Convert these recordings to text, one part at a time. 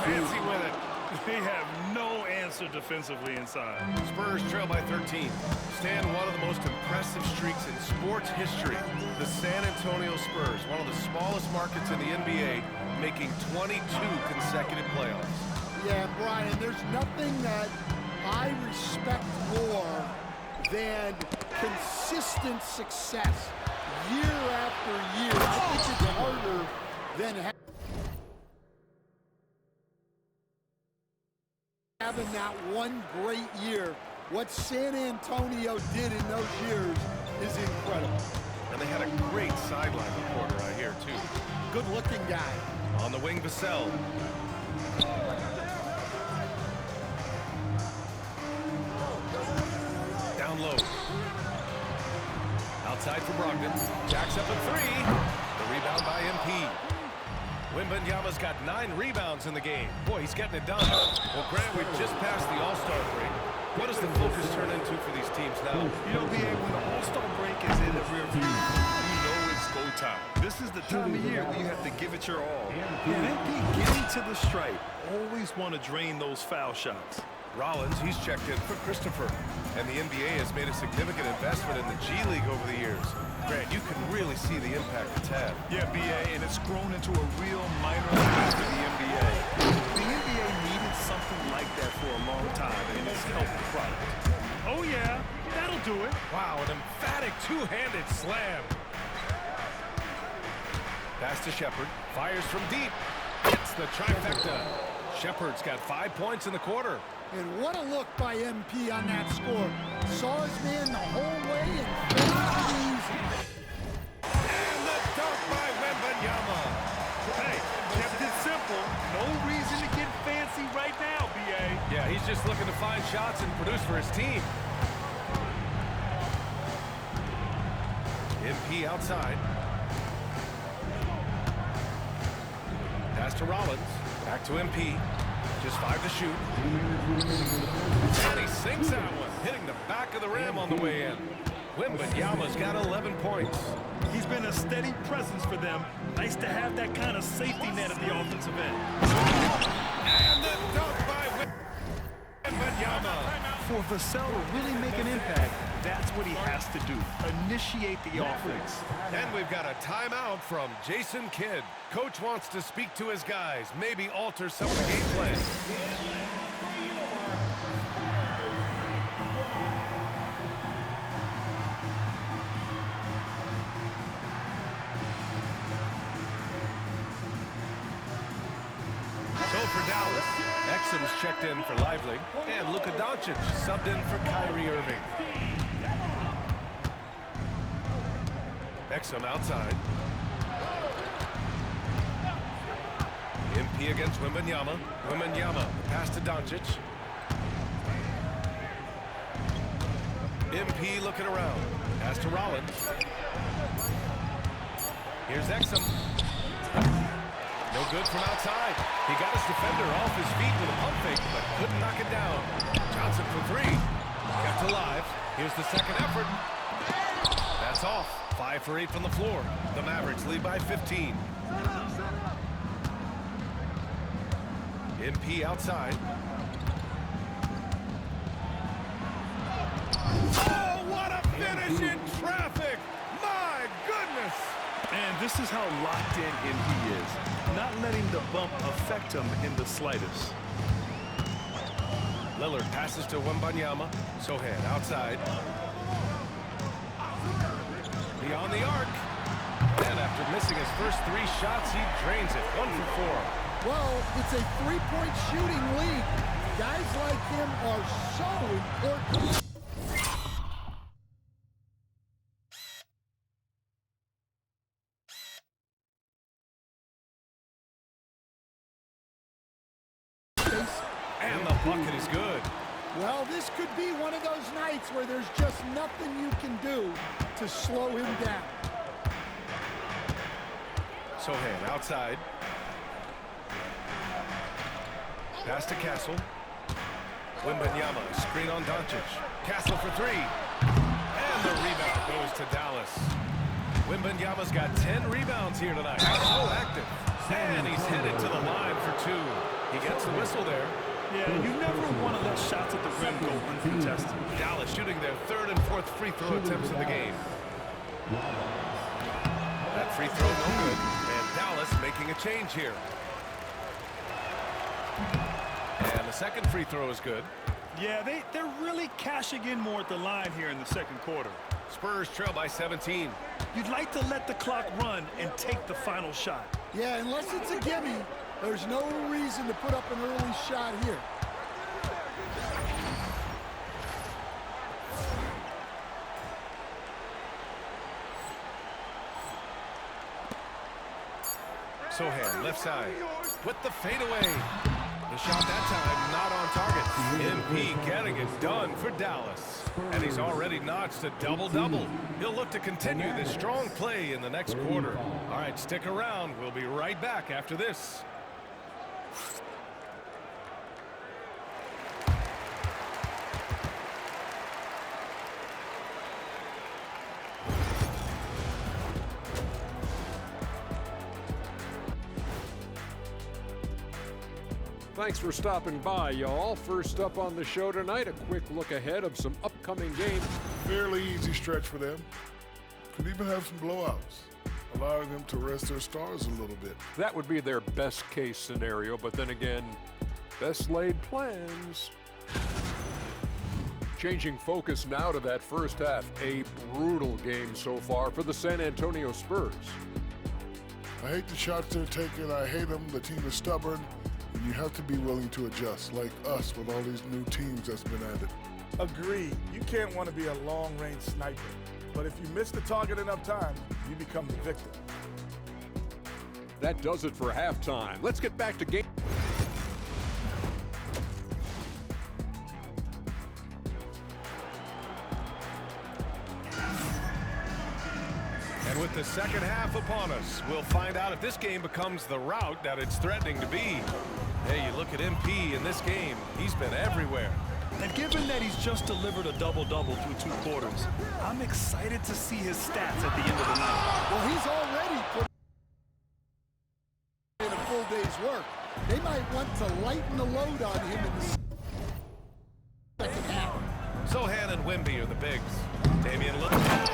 Fancy with it. They have no answer defensively inside. Spurs trail by 13. Stan, one of the most impressive streaks in sports history. The San Antonio Spurs, one of the smallest markets in the NBA, making 22 consecutive playoffs. Yeah, Brian, there's nothing that I respect more than consistent success year after year. I think it's harder than having that one great year. What San Antonio did in those years is incredible. And they had a great sideline reporter out here, too. Good-looking guy. On the wing, Vassell. Down low. Outside for Brogdon. Jacks up a three. The rebound by MP. Wembanyama's got 9 rebounds in the game. Boy, he's getting it done. Well, Grant, we've just passed the All-Star break. What does the focus turn into for these teams now? You know, BA, when the All-Star break is in the rear view, you know it's go time. This is the time of year where you have to give it your all. And MP getting to the stripe, always want to drain those foul shots. Rollins, he's checked in for Christopher. And the NBA has made a significant investment in the G League over the years. Grant, you can really see the impact it's had. Yeah, BA, and it's grown into a real minor league for the NBA. The NBA needed something like that for a long time, and it's helped the product. Oh, yeah, that'll do it. Wow, an emphatic two-handed slam. Pass to Shepherd. Fires from deep. Hits the trifecta. Shepherd's got 5 points in the quarter. And what a look by MP on that score. Saw his man the whole way and finished it easy. And the dunk by Wembanyama. Hey, kept it simple. No reason to get fancy right now, BA. Yeah, he's just looking to find shots and produce for his team. MP outside. Pass to Rollins. Back to MP. Just 5 to shoot. And he sinks that one, hitting the back of the rim on the way in. Wembanyama's got 11 points. He's been a steady presence for them. Nice to have that kind of safety net at the offensive end. And the dunk by Wembanyama. For Vassell to really make an impact, that's what he has to do. Initiate the offense. And we've got a timeout from Jason Kidd. Coach wants to speak to his guys, maybe alter some of the game plan. So for Dallas, Exum's checked in for Lively, and Luka Doncic subbed in for Kyrie Irving. Exum outside. MP against Wembanyama. Wembanyama, pass to Doncic. MP looking around. Pass to Rollins. Here's Exum. No good from outside. He got his defender off his feet with a pump fake, but couldn't knock it down. Johnson for 3. Kept alive. Here's the second effort. That's off. 5 for 8 from the floor. The Mavericks lead by 15. MP outside. Oh, what a finish in traffic! My goodness! And this is how locked in MP is. Not letting the bump affect him in the slightest. Lillard passes to Wembanyama. Sohan outside. Beyond the arc. And after missing his first 3 shots, he drains it. 1 for 4. Well, it's a three-point shooting league. Guys like him are so important. And the bucket is good. Well, this could be one of those nights where there's just nothing you can do to slow him down. Sohan outside. Pass to Castle. Wembanyama, screen on Doncic. Castle for 3. And the rebound goes to Dallas. Wembanyama's got 10 rebounds here tonight. So active. And he's headed to the line for 2. He gets whistle there. Yeah, you never want to let shots at the rim go uncontested. Dallas shooting their third and fourth free throw attempts of the game. That free throw no good, and Dallas making a change here. And the second free throw is good. Yeah, they're really cashing in more at the line here in the second quarter. Spurs trail by 17. You'd like to let the clock run and take the final shot. Yeah, unless it's a gimme, there's no reason to put up an early shot here. Sohan, left side, with the fadeaway. The shot that time not on target. MP getting it done for Dallas. And he's already notched a double-double. He'll look to continue this strong play in the next quarter. All right, stick around. We'll be right back after this. Thanks for stopping by, y'all. First up on the show tonight, a quick look ahead of some upcoming games. Fairly easy stretch for them. Could even have some blowouts, allowing them to rest their stars a little bit. That would be their best case scenario, but then again, best laid plans. Changing focus now to that first half. A brutal game so far for the San Antonio Spurs. I hate the shots they're taking. I hate them. The team is stubborn. And you have to be willing to adjust, like us with all these new teams that's been added. Agreed. You can't want to be a long-range sniper. But if you miss the target enough times, you become the victim. That does it for halftime. Let's get back to game. And with the second half upon us, we'll find out if this game becomes the rout that it's threatening to be. Hey, you look at MP in this game, he's been everywhere. And given that he's just delivered a double-double through 2 quarters, I'm excited to see his stats at the end of the night. Well, he's already put in a full day's work. They might want to lighten the load on him in the second half. Sohan and Wemby are the bigs. Damian Lillard.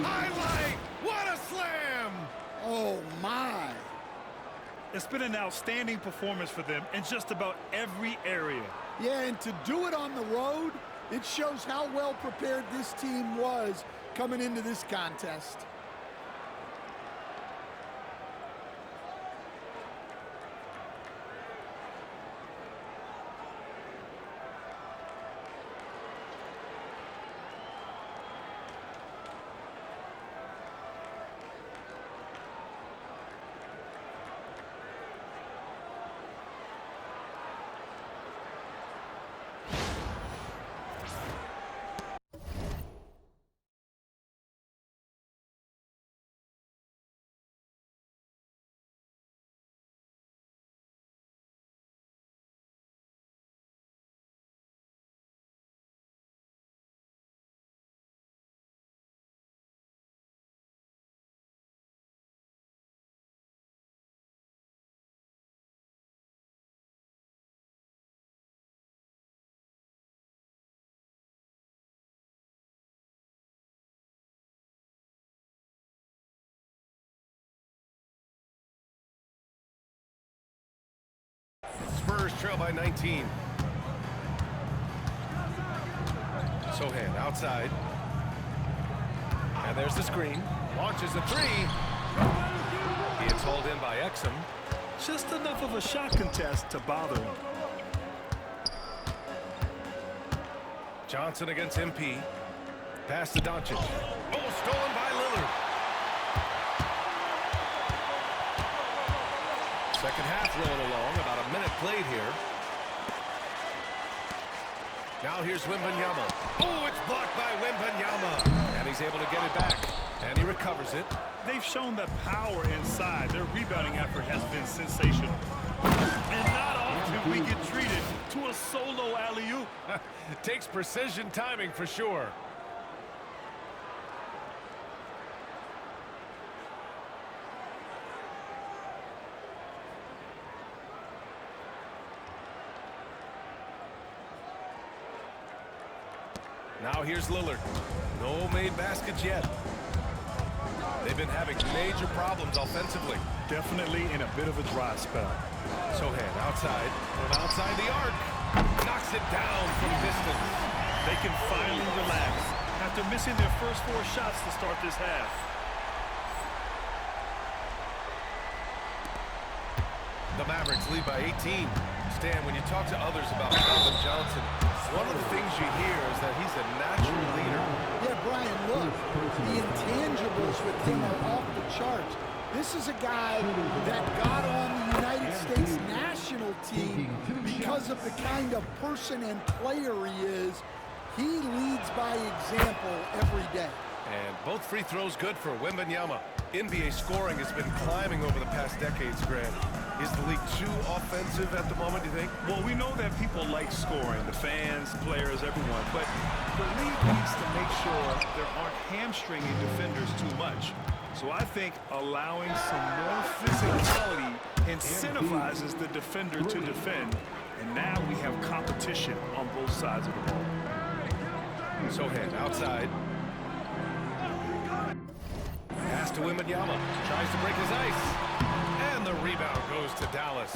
Highlight! What a slam! Oh, my. It's been an outstanding performance for them in just about every area. Yeah, and to do it on the road, it shows how well prepared this team was coming into this contest. Spurs trail by 19. Sohan outside. And there's the screen. Launches a three. He is hauled in by Exum. Just enough of a shot contest to bother him. Johnson against MP. Pass to Doncic. Oh, stolen by Lillard. Second half rolling along, about a minute played here. Now here's Wembanyama. Oh, it's blocked by Wembanyama. And he's able to get it back. And he recovers it. They've shown that power inside. Their rebounding effort has been sensational. And not often we get treated to a solo alley-oop. Takes precision timing for sure. Now here's Lillard. No made baskets yet. They've been having major problems offensively. Definitely in a bit of a dry spell. Sochan outside, from outside the arc. Knocks it down from distance. They can finally relax after missing their first 4 shots to start this half. The Mavericks lead by 18. Stan, when you talk to others about Calvin Johnson, one of the things you hear is that he's a natural leader. Yeah, Brian, look, the intangibles with him are off the charts. This is a guy that got on the United States national team because of the kind of person and player he is. He leads by example every day. And both free throws good for Wembanyama. NBA scoring has been climbing over the past decades, Grant. Is the league too offensive at the moment, do you think? Well, we know that people like scoring, the fans, players, everyone, but the league needs to make sure there aren't hamstringing defenders too much. So I think allowing some more physicality incentivizes the defender to defend, and now we have competition on both sides of the ball. Sochan outside. Pass to Wembanyama. Tries to break his ice. And the rebound goes to Dallas.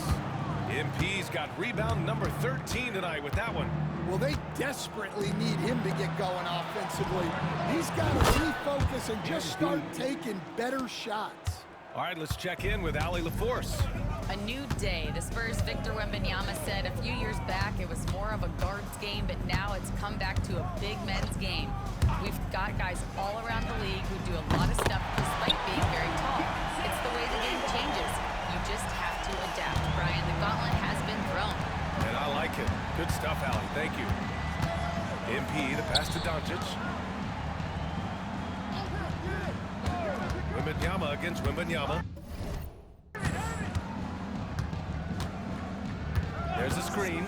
MP's got rebound number 13 tonight with that one. Well, they desperately need him to get going offensively. He's got to refocus and just start taking better shots. All right, let's check in with Allie LaForce. A new day. The Spurs' Victor Wembanyama said a few years back it was more of a guards game, but now it's come back to a big men's game. We've got guys all around the league who do a lot of stuff despite being very tall. It's the way the game changes. You just have to adapt, Brian. The gauntlet has been thrown. And I like it. Good stuff, Allie. Thank you. MP, the pass to Doncic. Wembanyama against Wembanyama. There's a screen.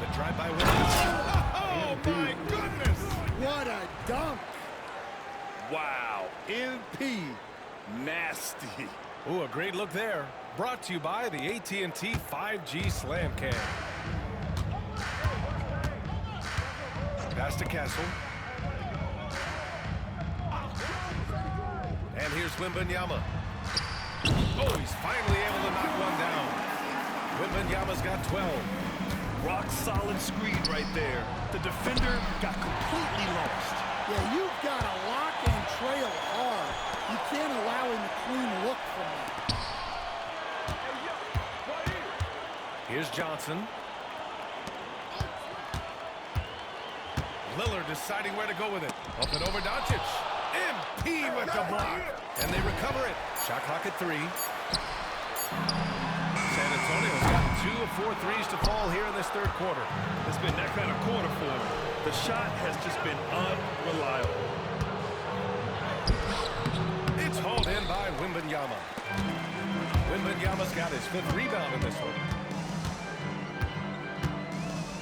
The drive by Wembanyama. Oh, my goodness! What a dunk! Wow, MP, nasty. Ooh, a great look there. Brought to you by the AT&T 5G Slam Cam. Pass to Castle. And here's Wembanyama. Oh, he's finally able to knock one down. Wembanyama's got 12. Rock solid screen right there. The defender got completely lost. Yeah, you've got to lock and trail hard. You can't allow him a clean look from that. Here's Johnson. Lillard deciding where to go with it. Up and over Doncic. MP with the block. And they recover it. Shot clock at 3. San Antonio's got 2 of 4 threes to fall here in this third quarter. It's been that kind of quarter for him. The shot has just been unreliable. It's hauled in by Wembanyama. Wembanyama's got his 5th rebound in this one.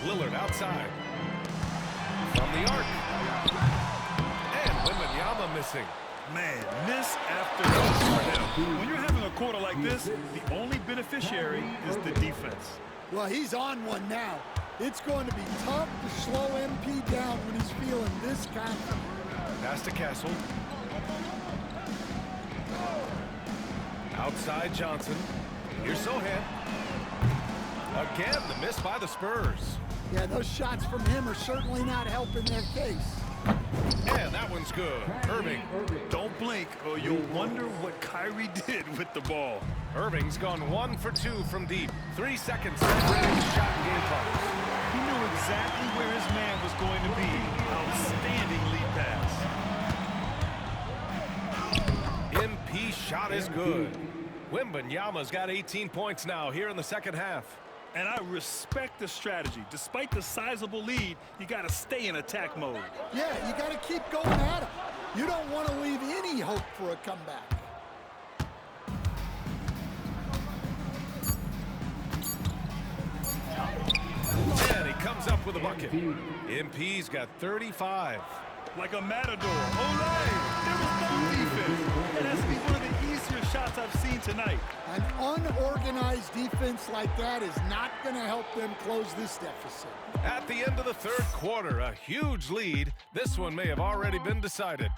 Lillard outside. From the arc. And Wembanyama missing. Man, miss after miss for him. When you're having a quarter like this, the only beneficiary is the defense. Well, he's on one now. It's going to be tough to slow MP down when he's feeling this confident. Pass to Castle. Outside Johnson. Here's Sochan. Again, the miss by the Spurs. Yeah, those shots from him are certainly not helping their case. And that one's good. Irving. Don't blink or you'll wonder what Kyrie did with the ball. Irving's gone 1 for 2 from deep. 3 seconds separating shot and game clock. He knew exactly where his man was going to be. Outstanding lead pass. MP shot is good. Wembanyama's got 18 points now here in the second half. And I respect the strategy. Despite the sizable lead, you got to stay in attack mode. Yeah, you got to keep going at him. You don't want to leave any hope for a comeback. And he comes up with a bucket. MP's got 35. Like a matador. Olay! There was no defense. And that's one of the easiest classier shots I've seen tonight. An unorganized defense like that is not going to help them close this deficit. At the end of the third quarter, a huge lead. This one may have already been decided.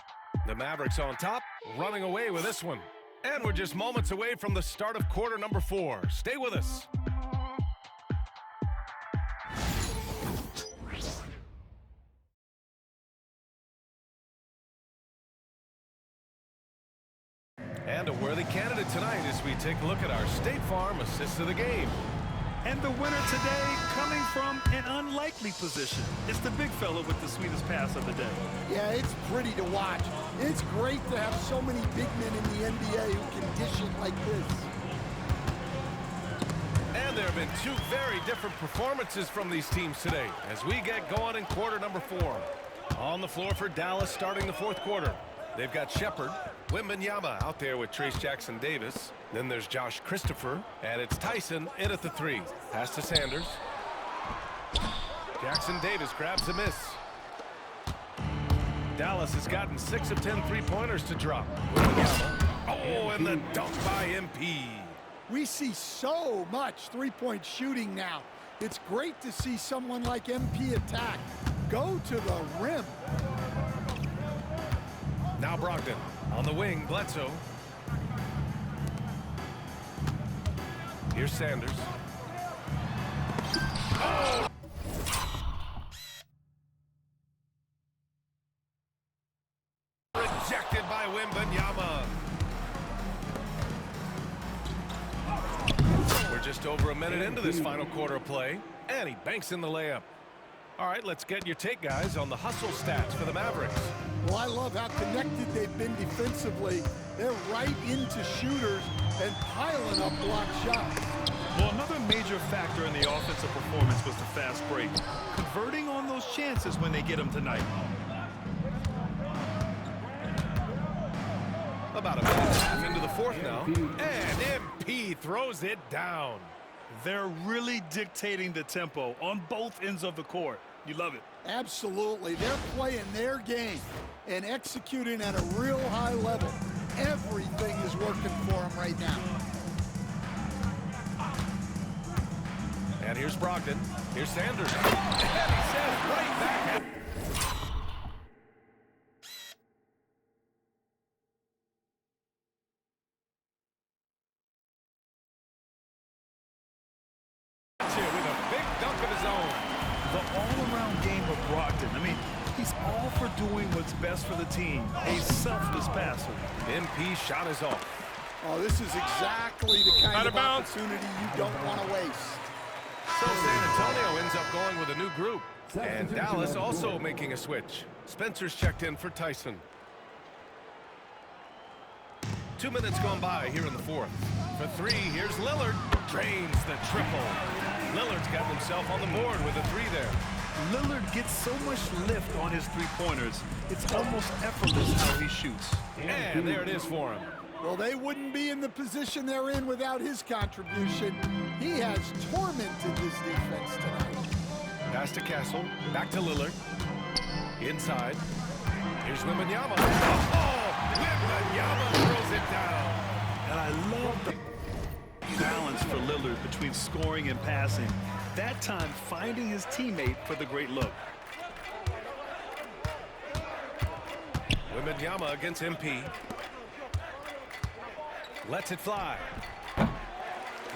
The Mavericks on top, running away with this one. And we're just moments away from the start of quarter number 4. Stay with us. And a worthy candidate tonight as we take a look at our State Farm assist of the game. And the winner today coming from an unlikely position. It's the big fella with the sweetest pass of the day. Yeah, it's pretty to watch. It's great to have so many big men in the NBA who can dish it like this. And there have been 2 very different performances from these teams today as we get going in quarter number 4. On the floor for Dallas starting the fourth quarter. They've got Shepard, Wembanyama out there with Trayce Jackson-Davis. Then there's Josh Christopher, and it's Tyson in at the 3. Pass to Sanders. Jackson-Davis grabs a miss. Dallas has gotten 6 of 10 three-pointers to drop. Wembanyama. Oh, and the dunk by MP. We see so much three-point shooting now. It's great to see someone like MP attack. Go to the rim. Now Brogdon on the wing, Bledsoe. Here's Sanders. Oh! Rejected by Wembanyama. We're just over a minute into this final quarter of play, and he banks in the layup. All right, let's get your take, guys, on the hustle stats for the Mavericks. Well, I love how connected they've been defensively. They're right into shooters and piling up block shots. Well, another major factor in the offensive performance was the fast break. Converting on those chances when they get them tonight. About a minute and a half into the fourth now. And MP throws it down. They're really dictating the tempo on both ends of the court. You love it. Absolutely. They're playing their game and executing at a real high level. Everything is working for them right now. And here's Brogdon. Here's Sanders. And he says right back. Here with a big dunk of his own. The all-around game of Brogdon. I mean, he's all for doing what's best for the team. A selfless passer. MP shot is off. Oh, this is exactly the kind of opportunity you don't want to waste. So San Antonio ends up going with a new group. And Dallas also making a switch. Spencer's checked in for Tyson. 2 minutes gone by here in the fourth. For 3, here's Lillard. Drains the triple. Lillard's got himself on the board with a 3 there. Lillard gets so much lift on his three-pointers, it's almost effortless how he shoots. And there it is for him. Well, they wouldn't be in the position they're in without his contribution. He has tormented this defense tonight. Pass to Castle. Back to Lillard. Inside. Here's Wembanyama. Oh! Wembanyama throws it down. And I love the balance for Lillard between scoring and passing. That time finding his teammate for the great look. Wembanyama against MP. Lets it fly.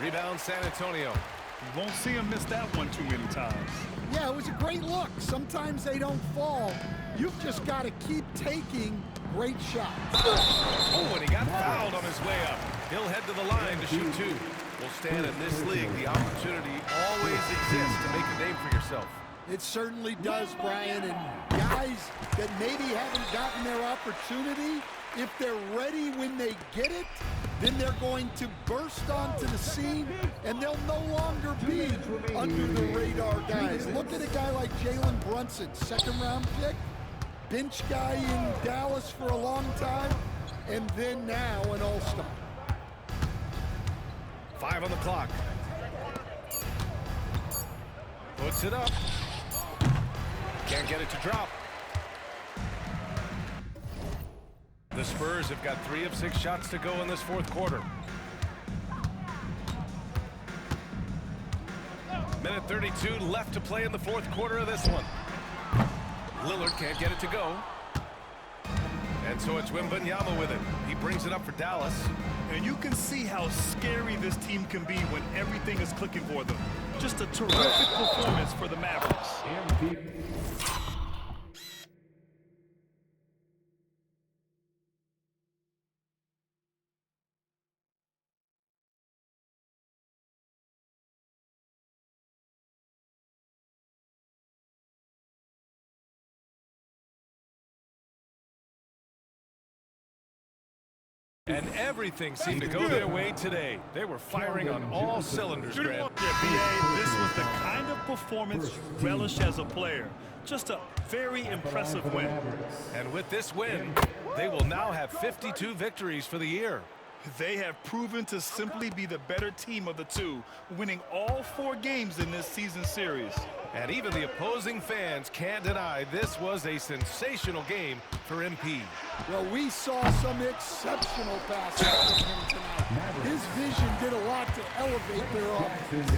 Rebound San Antonio. You won't see him miss that one too many times. Yeah, it was a great look. Sometimes they don't fall. You've just got to keep taking great shots. Oh, and he got fouled on his way up. He'll head to the line to shoot 2. Well, Stan, in this league, the opportunity always exists to make a name for yourself. It certainly does, Brian. And guys that maybe haven't gotten their opportunity, if they're ready when they get it, then they're going to burst onto the scene, and they'll no longer be under the radar guys. Look at a guy like Jalen Brunson, second-round pick, bench guy in Dallas for a long time, and then now an all-star. 5 on the clock. Puts it up. Can't get it to drop. The Spurs have got 3 of 6 shots to go in this fourth quarter. Minute 32 left to play in the fourth quarter of this one. Lillard can't get it to go. And so it's Wembanyama with it. He brings it up for Dallas. And you can see how scary this team can be when everything is clicking for them. Just a terrific performance for the Mavericks. And everything seemed to go their way today. They were firing on all cylinders, Grant. Yeah, B.A., this was the kind of performance you relish as a player. Just a very impressive win. And with this win, they will now have 52 victories for the year. They have proven to simply be the better team of the two, winning all 4 games in this season series. And even the opposing fans can't deny this was a sensational game for MP. Well, we saw some exceptional passes from him tonight. His vision did a lot to elevate their offense.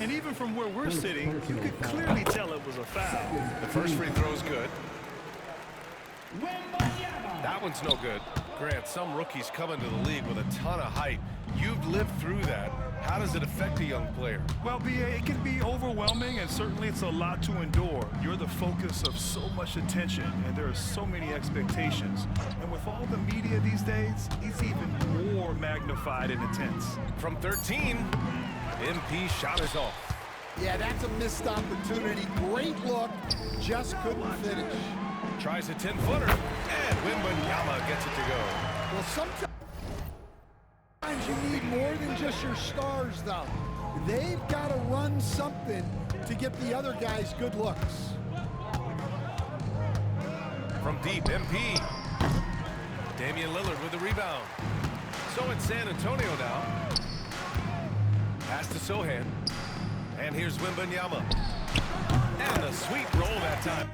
And even from where we're sitting, you could clearly tell it was a foul. The first free throw's good. That one's no good. Grant, some rookies come into the league with a ton of height. You've lived through that. How does it affect a young player? Well, B.A., it can be overwhelming, and certainly it's a lot to endure. You're the focus of so much attention, and there are so many expectations. And with all the media these days, it's even more magnified and intense. From 13, MP shot is off. Yeah, that's a missed opportunity. Great look, just couldn't finish. Tries a 10-footer, and Wembanyama gets it to go. Well, sometimes you need more than just your stars, though. They've got to run something to get the other guys good looks. From deep, MP. Damian Lillard with the rebound. So it's San Antonio now. Pass to Sohan. And here's Wembanyama. And a sweet roll that time.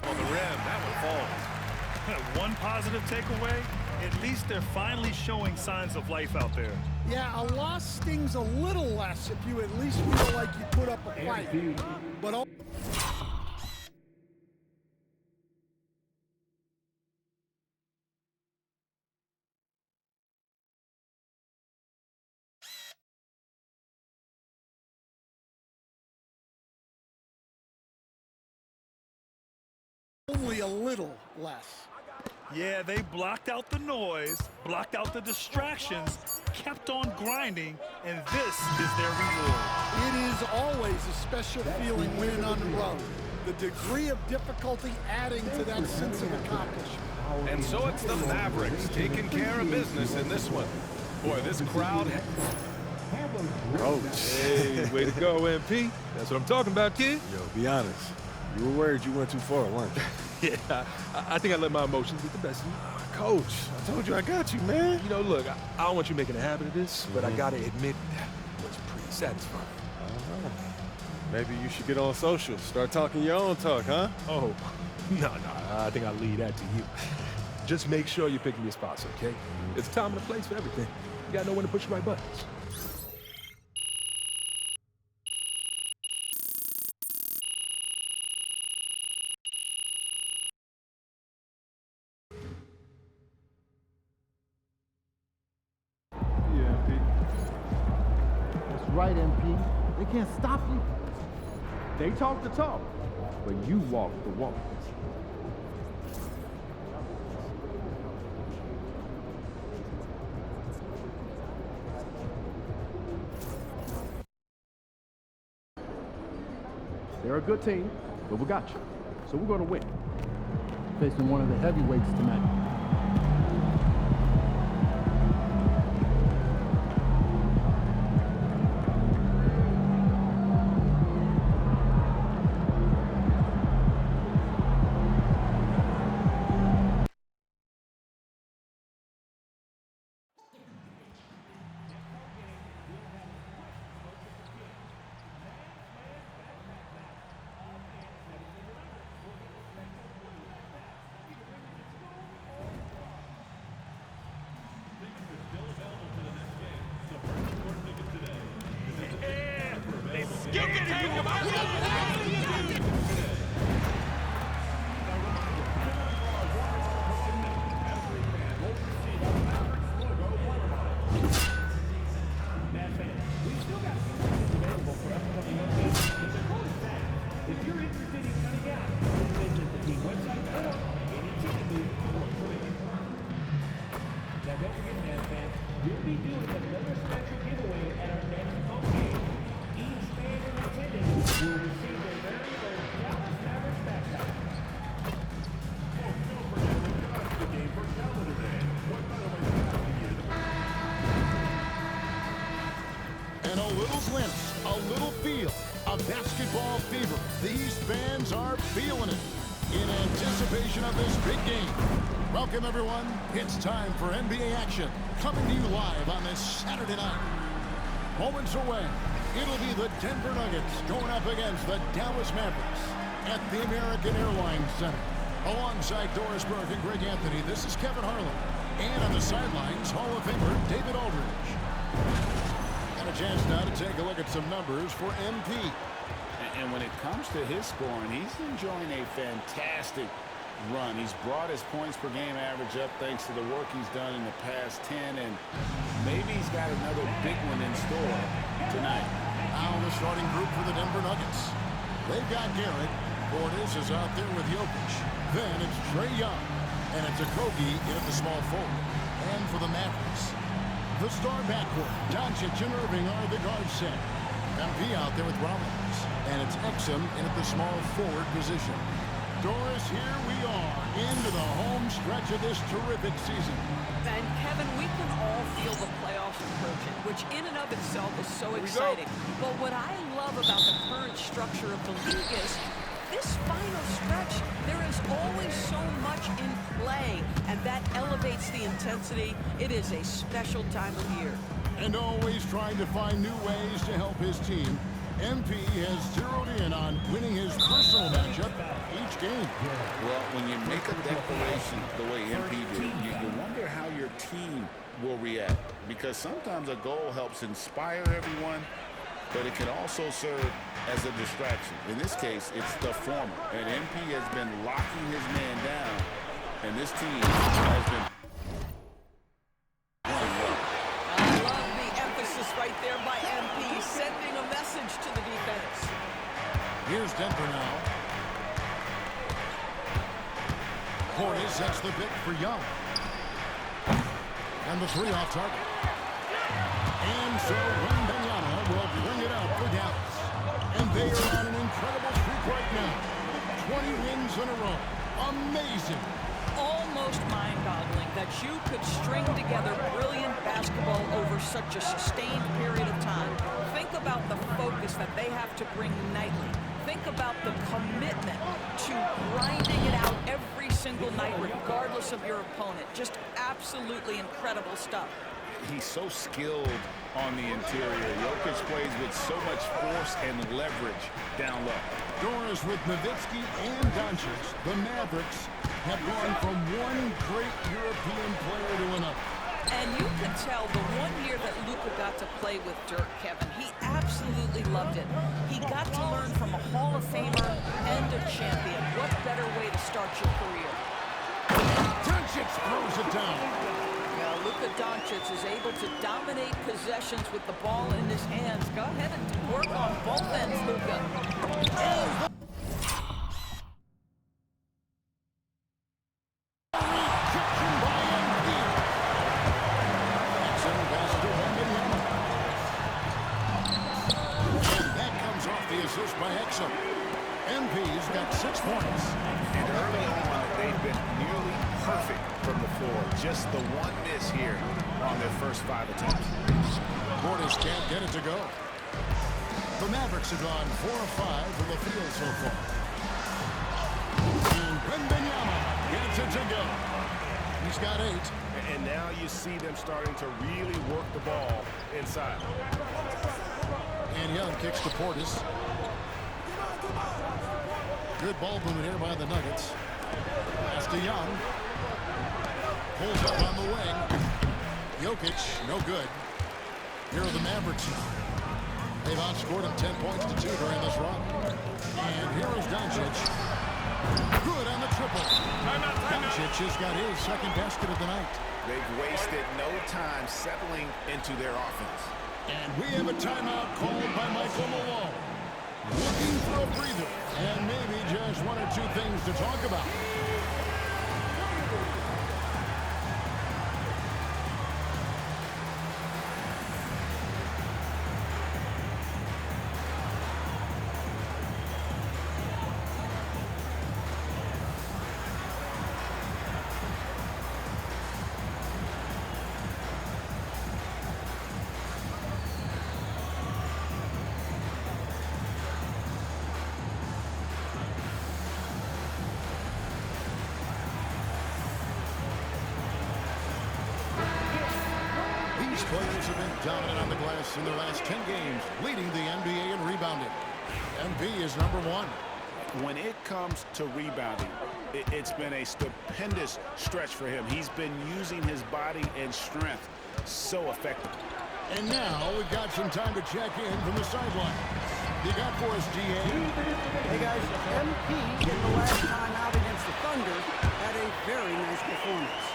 On the rim, that one falls. One positive takeaway, at least they're finally showing signs of life out there. Yeah, a loss stings a little less if you at least feel like you put up a fight. But only a little less. Yeah, they blocked out the noise, blocked out the distractions, kept on grinding, and this is their reward. It is always a special feeling winning on the road. The degree of difficulty adding to that sense of accomplishment. And so it's the Mavericks taking care of business in this one. Boy, this crowd. Coach. Hey, way to go, MP. That's what I'm talking about, kid. Yo, be honest. You were worried you went too far, weren't you? Yeah, I think I let my emotions get the best of me. Coach, I told you I got you, man. You know, look, I don't want you making a habit of this, but I gotta admit, it was pretty satisfying. Maybe you should get on social, start talking your own talk, huh? Oh, no, I think I'll leave that to you. Just make sure you pick me a spot, okay? There's a time and a place for everything. You gotta know when to push the right buttons. Right, MP. They can't stop you. They talk the talk, but you walk the walk. They're a good team, but we got you. So we're going to win. Facing one of the heavyweights tonight. And a little glimpse, a little feel of basketball fever. These fans are feeling it in anticipation of this big game. Welcome, everyone. It's time for NBA action, coming to you live on this Saturday night. Moments away, it'll be the Denver Nuggets going up against the Dallas Mavericks at the American Airlines Center. Alongside Doris Burke and Greg Anthony, this is Kevin Harlan. And on the sidelines, Hall of Famer David Aldridge. Got a chance now to take a look at some numbers for MP. And when it comes to his scoring, he's enjoying a fantastic run. He's brought his points per game average up thanks to the work he's done in the past 10, and maybe he's got another big one in store tonight. Now the starting group for the Denver Nuggets. They've got Garrett. Portis is out there with Jokic. Then it's Trae Young, and it's Okogie in at the small forward. And for the Mavericks, the star backcourt, Doncic and Irving are the guard set. MP out there with Rollins, and it's Exum in at the small forward position. Doris, here we are into the home stretch of this terrific season. And Kevin, we can all feel the playoffs approaching, which in and of itself is so exciting. But what I love about the current structure of the league is this final stretch, there is always so much in play, and that elevates the intensity. It is a special time of year. And always trying to find new ways to help his team, MP has zeroed in on winning his personal matchup each game. Well, when you make a declaration the way MP did, you wonder how your team will react, because sometimes a goal helps inspire everyone, but it can also serve as a distraction. In this case, it's the former. And MP has been locking his man down, and this team has been playing well. I love the emphasis right there by MP, sending a message to the defense. Here's Denver now. Portis sets the pick for Young. And the three off target. And so Wembanyama will bring it up for Dallas. And they are on an incredible streak right now. 20 wins in a row. Amazing. Almost mind-boggling that you could string together brilliant basketball over such a sustained period of time. Think about the focus that they have to bring nightly. Think about the commitment to grinding it out every single night, regardless of your opponent. Just absolutely incredible stuff. He's so skilled on the interior. Jokic plays with so much force and leverage down low. Doris with Nowitzki and Doncic, the Mavericks have gone from one great European player to another. And you can tell the one year that Luka got to play with Dirk, Kevin, he absolutely loved it. He got to learn from a Hall of Famer and a champion. What better way to start your career? Doncic throws it down. Now, Luka Doncic is able to dominate possessions with the ball in his hands. Go ahead and work on both ends, Luka. By Exum. MP's got 6 points. And early on, they've been nearly perfect from the floor. Just the one miss here on their first 5 attempts. Portis can't get it to go. The Mavericks have gone 4 of 5 from the field so far. And Wembanyama gets it to go. He's got 8. And now you see them starting to really work the ball inside. And Young kicks to Portis. Good ball movement here by the Nuggets. Pass to Young. Pulls up on the wing. Jokic, no good. Here are the Mavericks now. They've outscored him 10 points to 2 during this run. Doncic. Good on the triple. Doncic has got his second basket of the night. They've wasted no time settling into their offense. And we have a timeout called by Michael Malone. Looking for a breather, and maybe just one or two things to talk about. These players have been dominant on the glass in their last 10 games, leading the NBA in rebounding. MP is number 1. When it comes to rebounding, it's been a stupendous stretch for him. He's been using his body and strength so effectively. And now we've got some time to check in from the sideline. You got for us, GA? Hey guys, MP in the last time out against the Thunder had a very nice performance.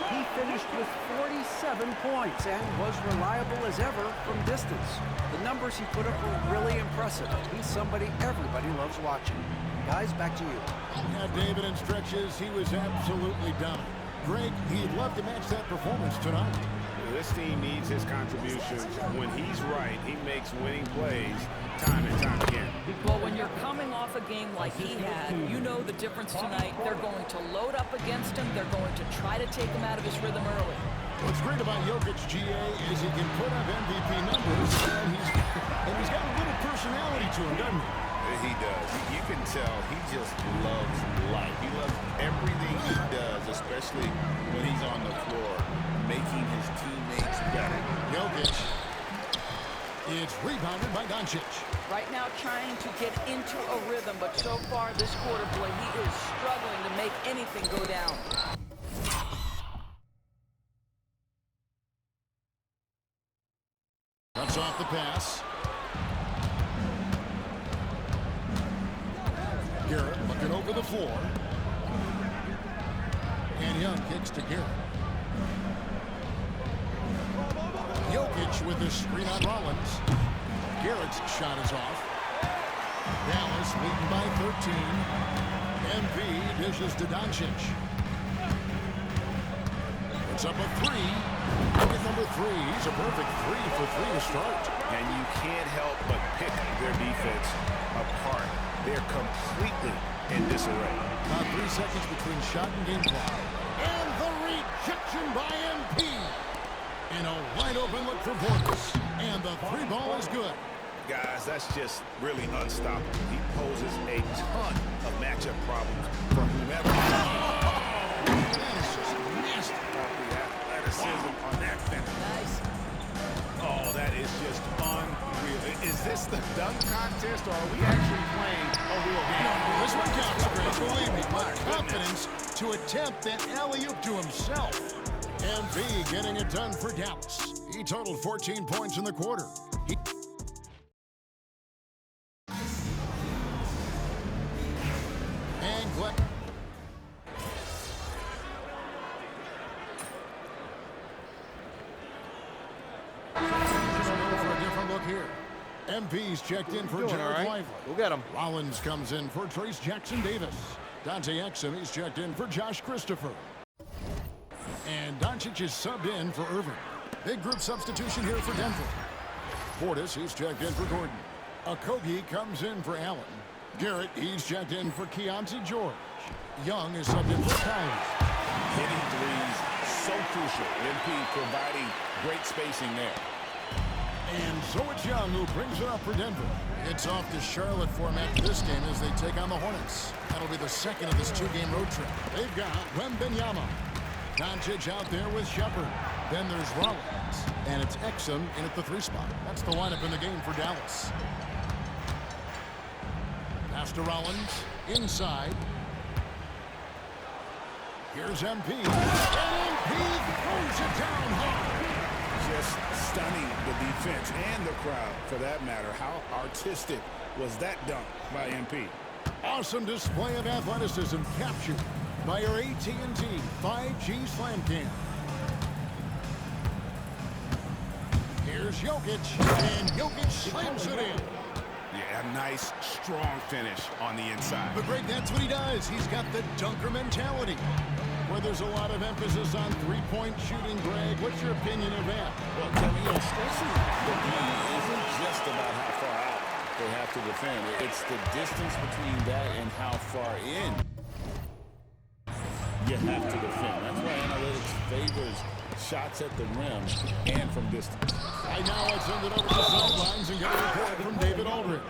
He finished with 47 points and was reliable as ever from distance. The numbers he put up were really impressive. He's somebody everybody loves watching. Guys, back to you. Yeah, David, in stretches, he was absolutely dominant. Greg, he'd love to match that performance tonight. This team needs his contributions. When he's right, he makes winning plays time and time again. Well, when you're coming off a game like he had, you know the difference tonight. They're going to load up against him. They're going to try to take him out of his rhythm early. What's great about Jokic, GA, is he can put up MVP numbers, and he's got a little personality to him, doesn't he? He does. You can tell he just loves life. He loves everything he does, especially when he's on the floor, making his teammates better. Jokic. It's rebounded by Doncic. Right now trying to get into a rhythm, but so far this quarter, boy, he is struggling to make anything go down. Cuts off the pass. Garrett looking over the floor. And Young kicks to Garrett. Jokic with the screen on Rollins. Garrett's shot is off. Dallas leading by 13. MP dishes to Doncic. Puts up a 3. Look at number 3. He's a perfect 3 for 3 to start. And you can't help but pick their defense apart. They're completely in disarray. About 3 seconds between shot and game clock. And the rejection by MP. And a wide open look for Portis. And the 3 ball is good. Guys, that's just really unstoppable. He poses a ton of matchup problems for whomever. That is just nasty. The athleticism on that finish. Nice. Oh, that is just unreal. Is this the dunk contest, or are we actually playing a real game? This one counts, Greg. Believe me, my confidence to attempt that alley-oop to himself. MP getting it done for Dallas. He totaled 14 points in the quarter. And Glenn. For a different look here. MP's checked in for Jared Lively. We'll get him. Rollins comes in for Trace Jackson-Davis. Dante Exum, he's checked in for Josh Christopher. And Doncic is subbed in for Irving. Big group substitution here for Denver. Portis, he's checked in for Gordon. Okogie comes in for Allen. Garrett, he's checked in for Keontae George. Young is subbed in for Collins. Hitting threes, so crucial. MP providing great spacing there. And so it's Young who brings it up for Denver. It's off the Charlotte format for this game as they take on the Hornets. That'll be the second of this 2-game road trip. They've got Wembanyama. Doncic out there with Shepard. Then there's Rollins. And it's Exum in at the 3 spot. That's the lineup in the game for Dallas. Pass to Rollins. Inside. Here's MP. And MP throws it down hard. Just stunning the defense and the crowd, for that matter. How artistic was that dunk by MP? Awesome display of athleticism captured by our AT&T 5G Slam Cam. Here's Jokic, and Jokic slams it in. Yeah, a nice, strong finish on the inside. But Greg, that's what he does. He's got the dunker mentality. Where there's a lot of emphasis on three-point shooting, Greg, what's your opinion of that? Well, Kevin, stretching the game isn't just about how far out they have to defend. It's the distance between that and how far in you have to defend. That's why analytics favors shots at the rim and from distance. Right now, let's send it over to the sidelines and get a report from David Aldridge.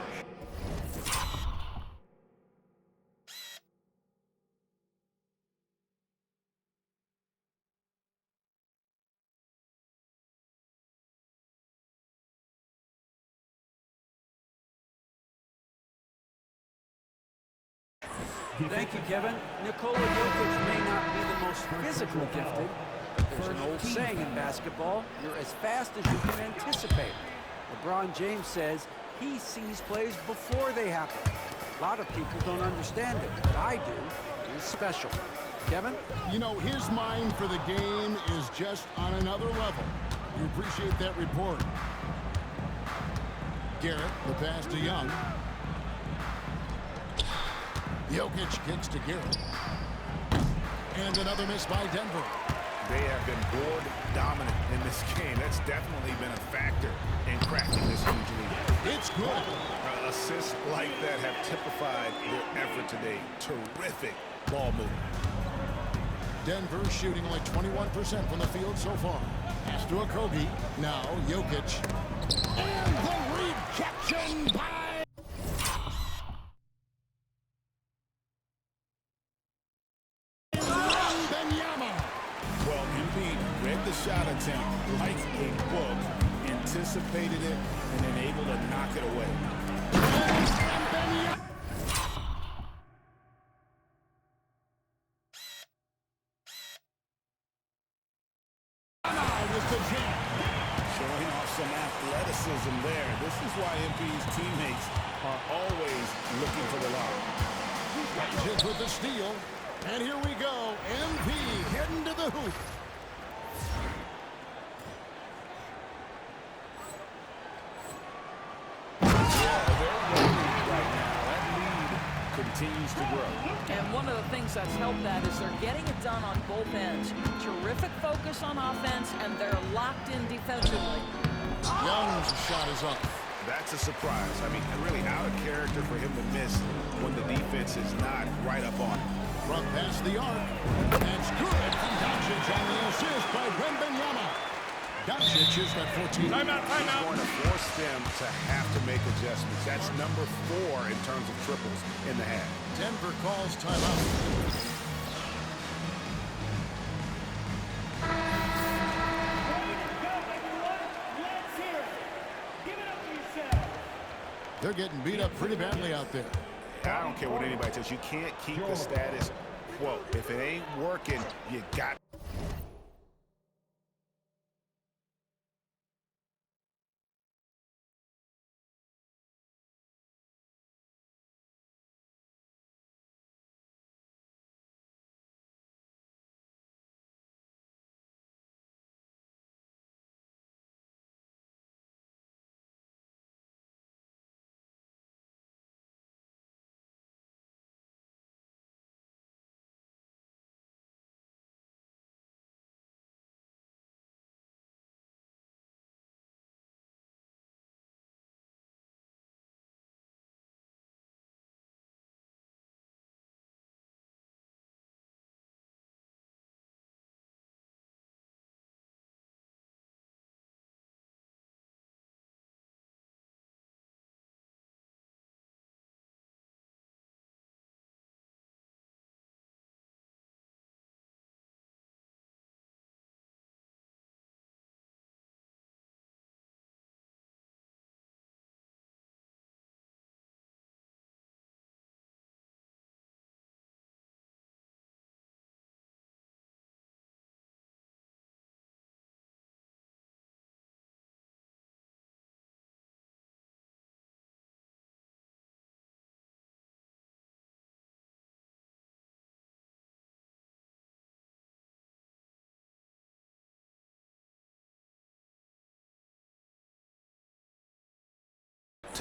Thank you, Kevin. Nikola Jokic may not be the most physically gifted, but there's an old saying in basketball, you're as fast as you can anticipate. LeBron James says he sees plays before they happen. A lot of people don't understand it, but I do. He's special. Kevin? You know, his mind for the game is just on another level. We appreciate that report. Garrett, the pass to Young. Jokic kicks to Garrett. And another miss by Denver. They have been board dominant in this game. That's definitely been a factor in cracking this huge lead. It's good. Assists like that have typified their effort today. Terrific ball movement. Denver shooting only 21% from the field so far. Pass to Okogie. Now Jokic. And the rejection by shot attempt like a book, anticipated it, and then able to knock it away. Showing off some athleticism there. This is why MP's teammates are always looking for the lob. Just with the steal. And here we go. MP heading to the hoop. Continues to grow. And one of the things that's helped that is they're getting it done on both ends. Terrific focus on offense, and they're locked in defensively. Young's shot is up. That's a surprise. I mean, really out of character for him to miss when the defense is not right up on him. From past the arc. That's good from Doncic on the assist by Wembanyama. Doncic has got 14. Timeout. He's going to force them to have to make adjustments. That's number 4 in terms of triples in the half. Denver calls timeout. They're getting beat up pretty badly out there. I don't care what anybody says. You can't keep the status quo. If it ain't working, you got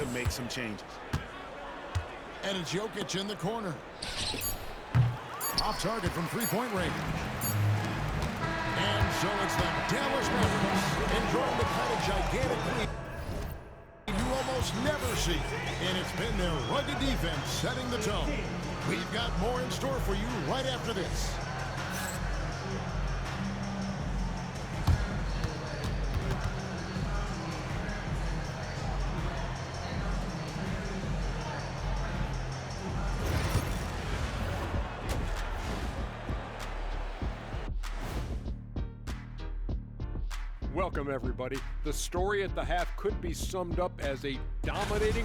to make some changes. And it's Jokic in the corner. Off target from three-point range. And so it's the Dallas Mavericks enjoying the kind of gigantic lead you almost never see. And it's been their rugged defense setting the tone. We've got more in store for you right after this. Welcome, everybody. The story at the half could be summed up as a dominating...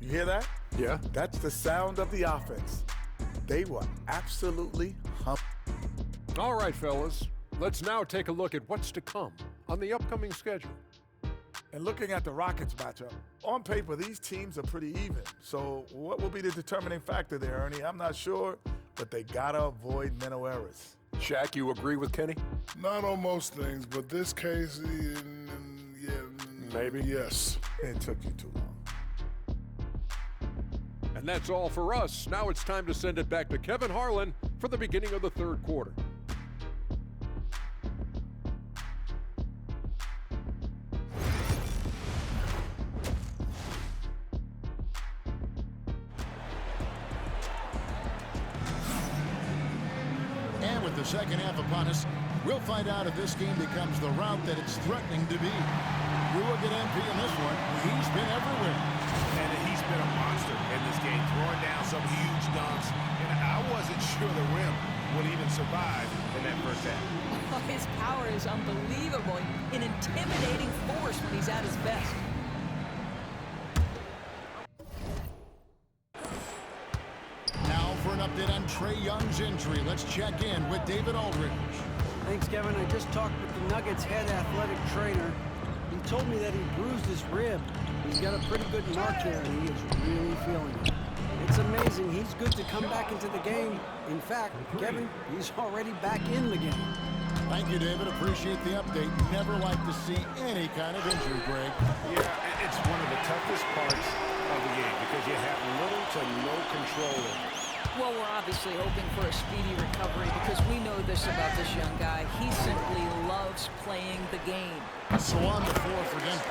You hear that? Yeah. That's the sound of the offense. They were absolutely All right, fellas. Let's now take a look at what's to come on the upcoming schedule. And looking at the Rockets matchup, on paper, these teams are pretty even. So what will be the determining factor there, Ernie? I'm not sure, but they gotta avoid mental errors. Shaq, you agree with Kenny? Not on most things, but this case, yeah, maybe. Yes. It took you too long. And that's all for us. Now it's time to send it back to Kevin Harlan for the beginning of the third quarter. And with the second half upon us, we'll find out if this game becomes the route that it's threatening to be. You look at MP in this one, he's been everywhere. And he's been a monster in this game, throwing down some huge dunks. And I wasn't sure the rim would even survive in that first half. His power is unbelievable, an intimidating force when he's at his best. Now for an update on Trae Young's injury, let's check in with David Aldridge. Thanks, Kevin. I just talked with the Nuggets head athletic trainer. He told me that he bruised his rib. He's got a pretty good mark here, and he is really feeling it. It's amazing. He's good to come back into the game. In fact, Kevin, he's already back in the game. Thank you, David. Appreciate the update. Never like to see any kind of injury, Greg. Yeah, it's one of the toughest parts of the game because you have little to no control over it. Well, we're obviously hoping for a speedy recovery because we know this about this young guy. He simply loves playing the game. So on the floor for Denver,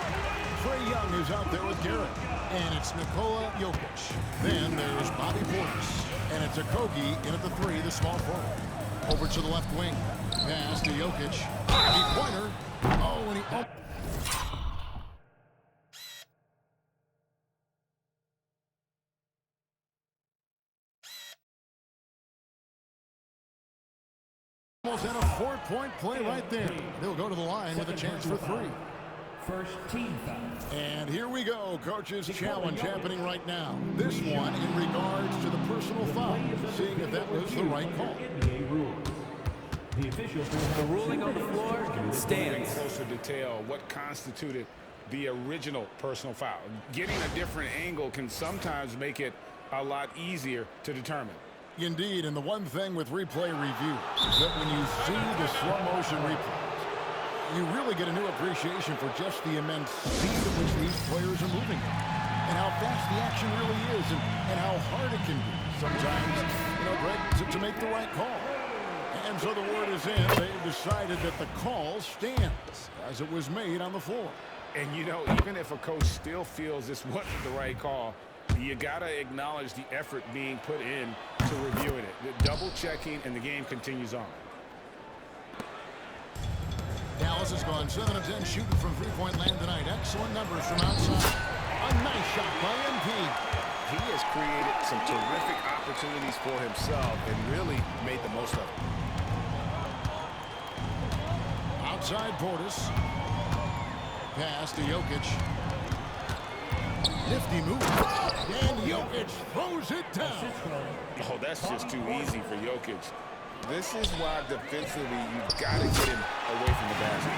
Trae Young is out there with Garrett. And it's Nikola Jokic. Then there's Bobby Portis. And it's Okogie in at the three, the small forward. Over to the left wing. Pass to Jokic. Three-pointer. Oh, and he... Almost had a 4-point play right there. They'll go to the line with a chance for three. First team foul. And here we go. Coach's challenge happening right now. This one in regards to the personal foul. Seeing if that was the right call. The ruling on the floor stands. Closer detail what constituted the original personal foul. Getting a different angle can sometimes make it a lot easier to determine. Indeed, and the one thing with replay review is that when you see the slow motion replays, you really get a new appreciation for just the immense speed at which these players are moving and how fast the action really is and how hard it can be sometimes, Greg, to make the right call. And so the word is in. They've decided that the call stands as it was made on the floor. And, even if a coach still feels this wasn't the right call, you got to acknowledge the effort being put in to reviewing it. The double-checking, and the game continues on. Dallas has gone 7 of 10 shooting from three-point land tonight. Excellent numbers from outside. A nice shot by MP. He has created some terrific opportunities for himself and really made the most of it. Outside Portis. Pass to Jokic. Nifty move. And Jokic throws it down. Oh, that's just too easy for Jokic. This is why defensively you've got to get him away from the basket.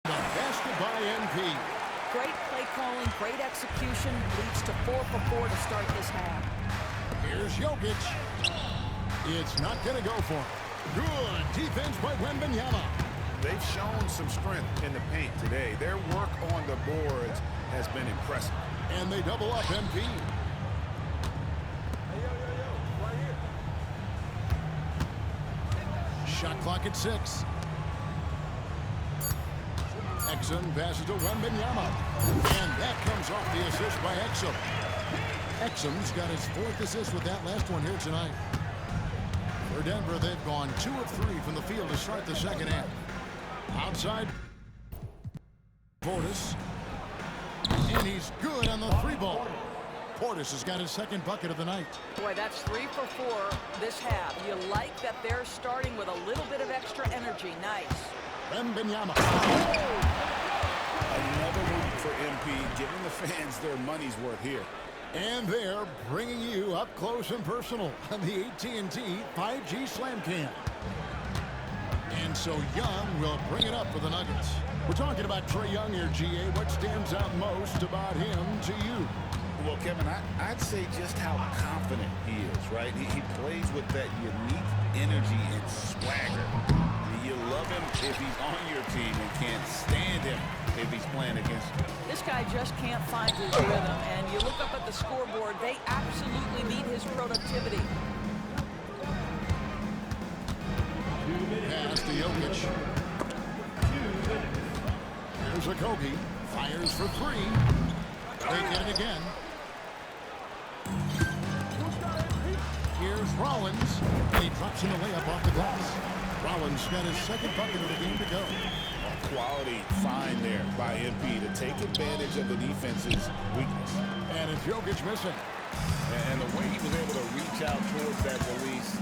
The basket by MP. Great play calling, great execution leads to 4 for 4 to start this half. Here's Jokic. It's not going to go for him. Good defense by Wembanyama. They've shown some strength in the paint today. Their work on the boards has been impressive. And they double up MP. Shot clock at 6. Exum passes to Wembanyama. And that comes off the assist by Exum. Exum's got his 4th assist with that last one here tonight. For Denver, they've gone 2 of 3 from the field to start the second half. Outside, Portis. And he's good on the 3-ball. Portis has got his 2nd bucket of the night. Boy, that's 3 for 4 this half. You like that they're starting with a little bit of extra energy. Nice. Wembanyama. Another win for MP, giving the fans their money's worth here. And they're bringing you up close and personal on the AT&T 5G Slam Cam. And so Young will bring it up for the Nuggets. We're talking about Trae Young here, GA. What stands out most about him to you? Well, Kevin, I'd say just how confident he is, right? He plays with that unique energy and swagger. You love him if he's on your team and can't stand him if he's playing against you. This guy just can't find his rhythm, and you look up at the scoreboard, they absolutely need his productivity. Pass to Jokic. Here's Okogie. Fires for 3. They get it again. Here's Rollins. And he drops in a layup off the glass. Rollins got his 2nd bucket of the game to go. A quality find there by MP to take advantage of the defense's weakness. And it's Jokic missing. And the way he was able to reach out towards that release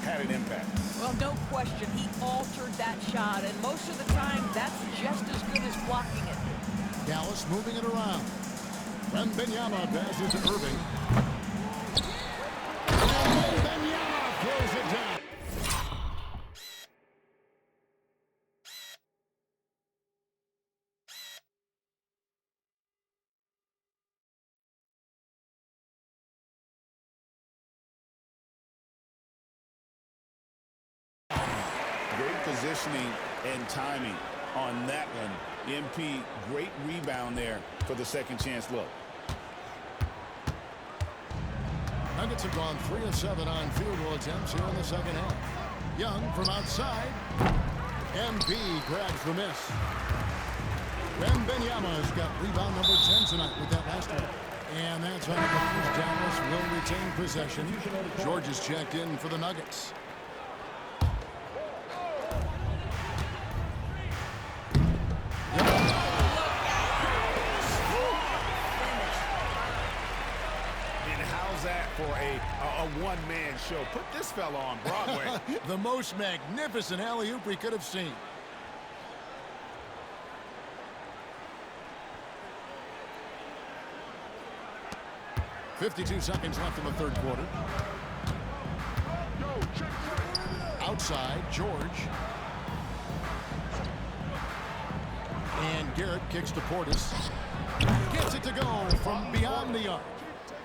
had an impact. Well, no question, he altered that shot, and most of the time, that's just as good as blocking it. Dallas moving it around. Wembanyama passes to Irving. Wembanyama throws it down. Great positioning and timing on that one. MP, great rebound there for the 2nd chance look. Nuggets have gone 3 of 7 on field goal attempts here in the second half. Young from outside. MP grabs the miss. Wembanyama's got rebound number 10 tonight with that last one. And that's how it goes. Dallas will retain possession. George is checked in for the Nuggets. For a one-man show. Put this fella on Broadway. The most magnificent alley-oop we could have seen. .52 seconds left in the 3rd quarter. Outside, George. And Garrett kicks to Portis. Gets it to go from beyond the arc.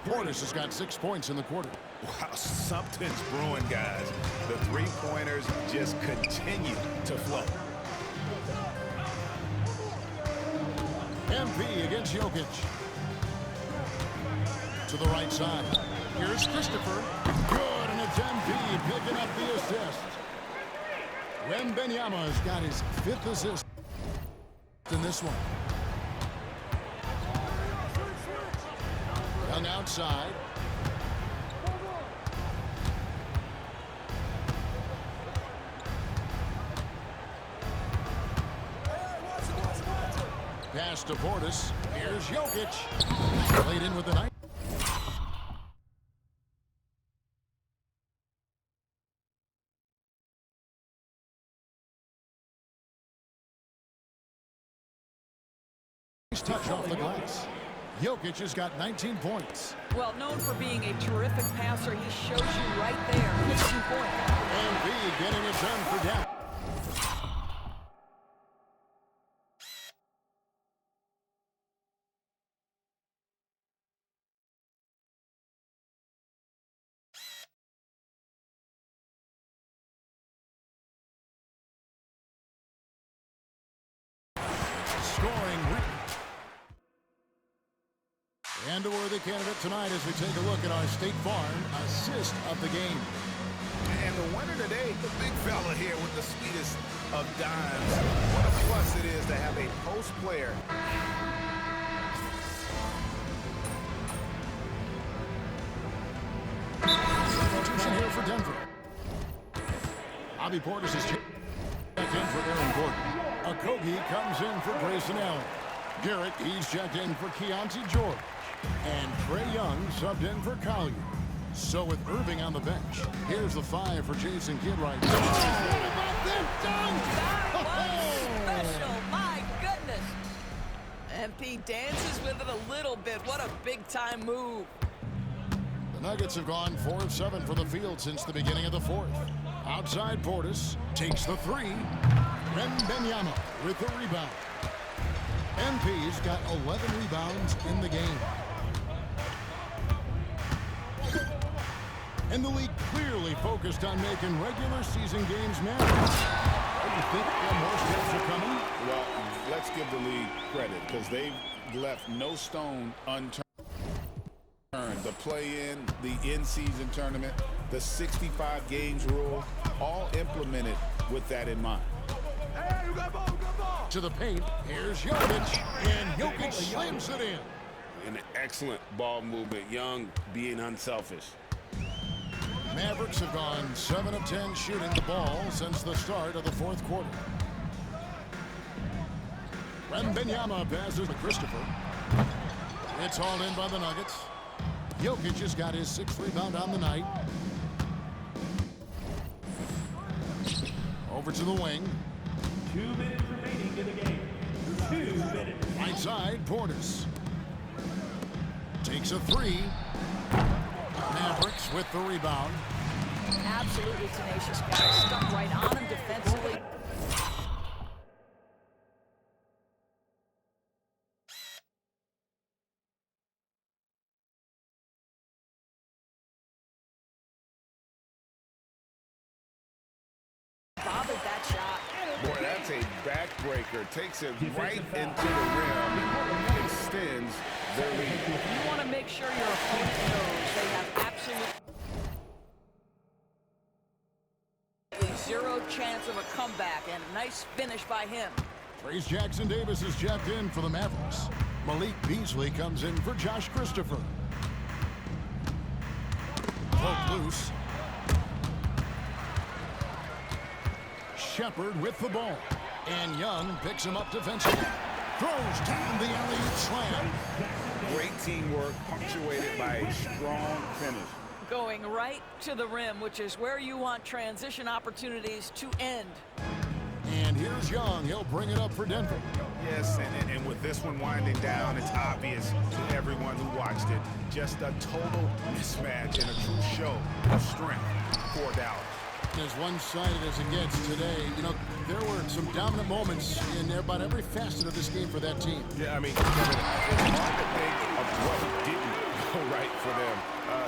Portis has got 6 points in the quarter. Wow, something's brewing, guys. The 3-pointers just continue to flow. MP against Jokic. To the right side. Here's Christopher. Good, and it's MP picking up the assist. Wembanyama's got his 5th assist in this one. Young outside. Pass to Portis. Here's Jokic. Laid in with the night. Touch off the glass. Jokic has got 19 points. Well, known for being a terrific passer, he shows you right there. 15 points. MP getting it done for Dallas. scoring. And a worthy candidate tonight as we take a look at our State Farm assist of the game. And the winner today, the big fella here with the sweetest of dimes. What a plus it is to have a post player. Substitution here for Denver. Avi Portis is checked in for Aaron Gordon. Okogie comes in for Grayson Allen. Garrett, he's checked in for Keontae George. And Trae Young subbed in for Collier. So with Irving on the bench, here's the 5 for Jason Kidd right now. That was special, my goodness. MP dances with it a little bit. What a big-time move. The Nuggets have gone 4 of 7 from the field since the beginning of the fourth. Outside Portis takes the 3. Wembanyama with the rebound. MP's got 11 rebounds in the game. And the league clearly focused on making regular season games matter. Do you think more steps are coming? Well, let's give the league credit because they've left no stone unturned. The play-in, the in-season tournament, the 65 games rule, all implemented with that in mind. Hey, you got ball, you got ball. To the paint, here's Jokic, and Jokic slams it in. An excellent ball movement, Young being unselfish. Mavericks have gone 7 of 10 shooting the ball since the start of the fourth quarter. Wembanyama passes to Christopher. It's hauled in by the Nuggets. Jokic has got his 6th rebound on the night. Over to the wing. 2 minutes remaining in the game. 2 minutes. Right side, Portis. Takes a 3. Mavericks with the rebound. Absolutely tenacious guy. Stuck right on him defensively. Bothered that shot. Boy, that's a backbreaker. Takes it right into the rim. Extends their lead. You want to make sure your opponent knows they have absolutely zero chance of a comeback, and a nice finish by him. Trace Jackson Davis is checked in for the Mavericks. Malik Beasley comes in for Josh Christopher. Poke loose. Shepard with the ball. And Young picks him up defensively. Throws down the alley-oop slam. Great teamwork punctuated by a strong finish. Going right to the rim, which is where you want transition opportunities to end. And here's Young. He'll bring it up for Denver. Yes, and with this one winding down, it's obvious to everyone who watched it. Just a total mismatch and a true show of strength for Dallas. As one-sided as it gets today, you know, there were some dominant moments in about every facet of this game for that team. Yeah, I mean, Kevin, it's hard to think of what didn't go right for them.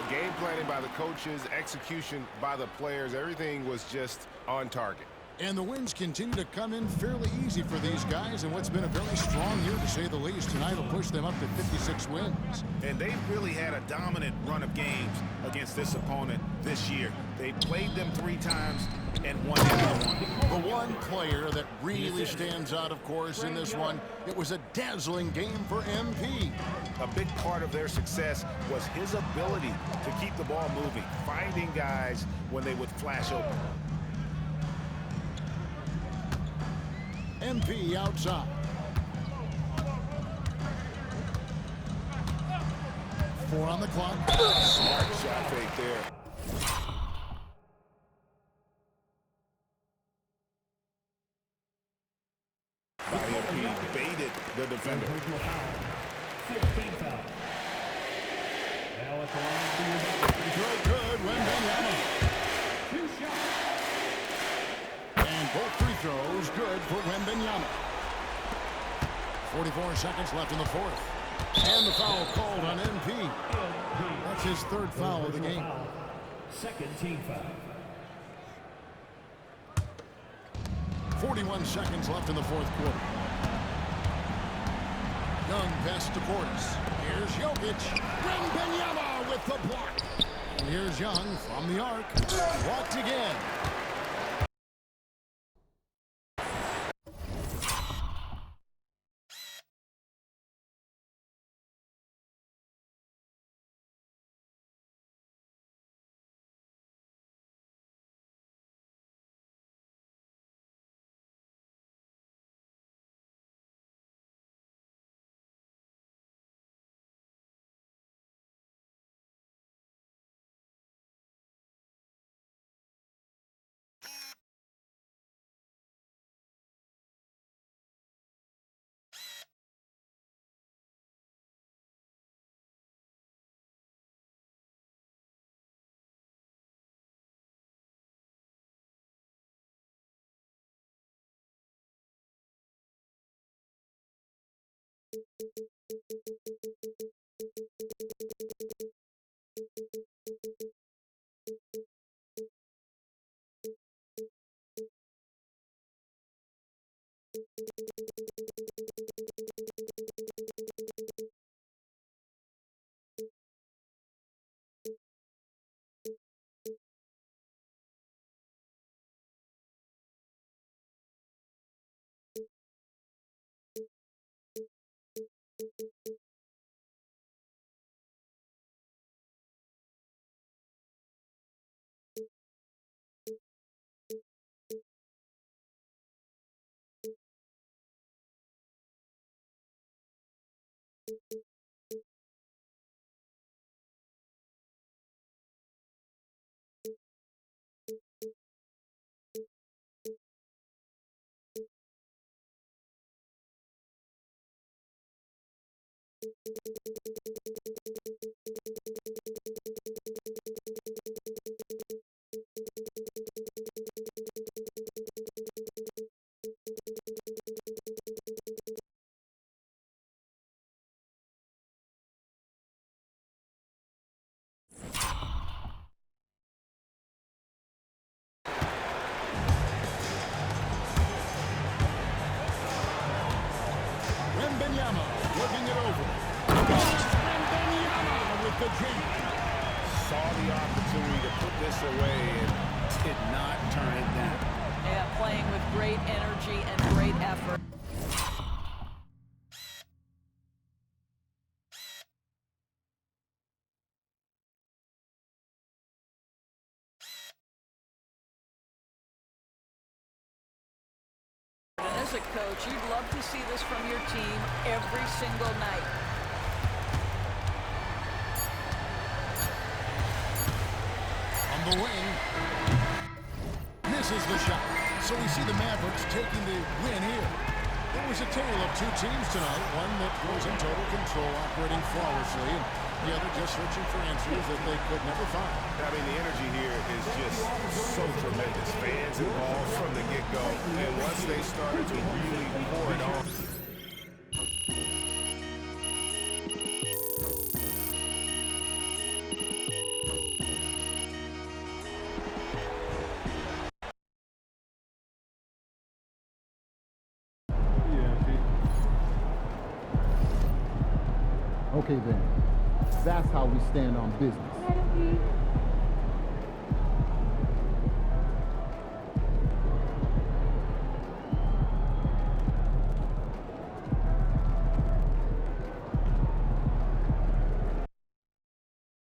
Game planning by the coaches, execution by the players, everything was just on target. And the wins continue to come in fairly easy for these guys, and what's been a very strong year, to say the least. Tonight will push them up to 56 wins. And they've really had a dominant run of games against this opponent this year. They played them 3 times and won every one. The one player that really stands out, of course, in this one, it was a dazzling game for MP. A big part of their success was his ability to keep the ball moving, finding guys when they would flash open. MP outside. 4 on the clock. Smart shot fake there. MP baited the defender. 15 foul. Now at the line. Throw good, Wembanyama. 2 shots. And both free throws good for Wembanyama. 44 seconds left in the fourth. And the foul called on MP. That's his 3rd foul of the game. Second team foul. 41 seconds left in the fourth quarter. Young pass to Portis. Here's Jokic. Wembanyama with the block. And here's Young from the arc. Blocked again. Wembanyama looking it over. Wembanyama with the dream. Saw the opportunity to put this away and did not turn it down. Yeah, playing with great energy and great effort. And as a coach, you'd love to see this from your team every single night. On the wing. Misses the shot. So we see the Mavericks taking the win here. It was a tale of two teams tonight. One that was in total control, operating flawlessly, and the other just searching for answers that they could never find. I mean, the energy here is just so tremendous. Fans involved from the get-go, and once they started to really pour it on. Okay then, that's how we stand on business.